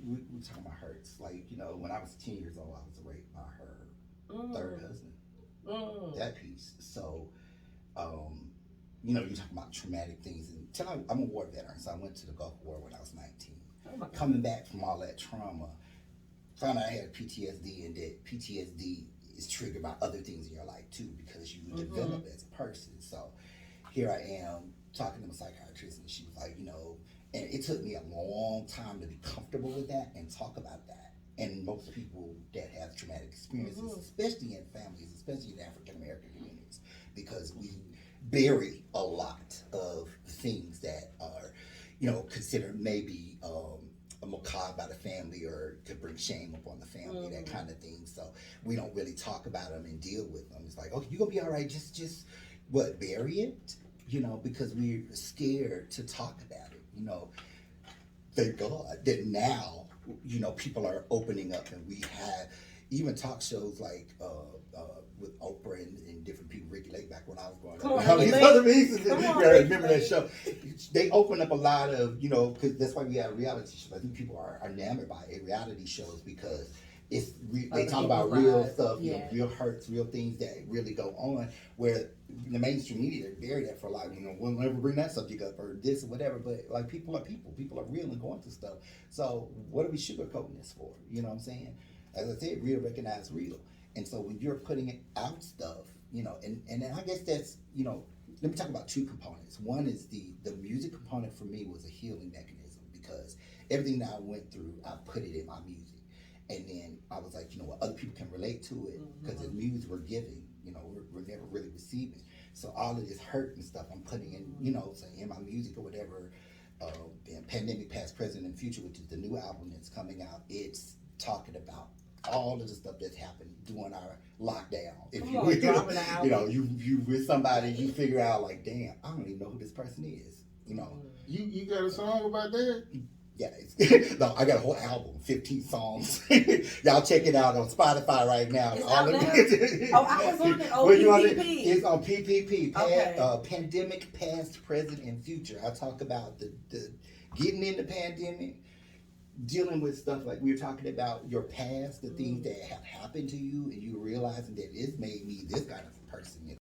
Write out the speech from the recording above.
we talking about hurts. Like, when I was 10 years old, I was raped by her third husband. That piece. So, you talking about traumatic things. And I'm a war veteran, so I went to the Gulf War when I was 19. Coming back from all that trauma, found out I had PTSD, and that PTSD is triggered by other things in your life too, because you develop as a person. So here I am talking to my psychiatrist, and she was like, and it took me a long time to be comfortable with that and talk about that. And most people that have traumatic experiences, especially in families, especially in African American communities, because we bury a lot of things that are, considered maybe a macabre by the family, or to bring shame upon the family, that kind of thing. So we don't really talk about them and deal with them. It's like, okay, you're gonna be all right. Just bury it, because we're scared to talk about it. Thank God that now, people are opening up, and we have even talk shows like with Oprah and different people, Ricky Lake, back when I was growing up. All these other pieces, remember that show? They open up a lot of, because that's why we have reality shows. I think people are enamored by reality shows, because they talk about real stuff, real hurts, real things that really go on, where the mainstream media, they bury that for a lot. We'll never bring that subject up or this or whatever, but like people are people. People are real and going through stuff. So what are we sugarcoating this for? You know what I'm saying? As I said, real recognize real. And so when you're putting it out stuff, and then I guess that's, let me talk about two components. One is the music component for me was a healing mechanism, because everything that I went through, I put it in my music. And then I was like, what, other people can relate to it, because the music we're giving, we're never really receiving. So all of this hurt and stuff I'm putting in, say in my music or whatever. Pandemic Past, Present, and Future, which is the new album that's coming out, it's talking about all of the stuff that's happened during our lockdown. If you will, you with somebody, you figure out like, damn, I don't even know who this person is. You got a song about that? Yeah, no, I got a whole album, 15 songs. Y'all check it out on Spotify right now. It's out now? I was on it. PPP. It's on PPP. Okay. Pandemic Past, Present, and Future. I talk about the getting in the pandemic, dealing with stuff like we were talking about your past, the things that have happened to you, and you realizing that it's made me this kind of person.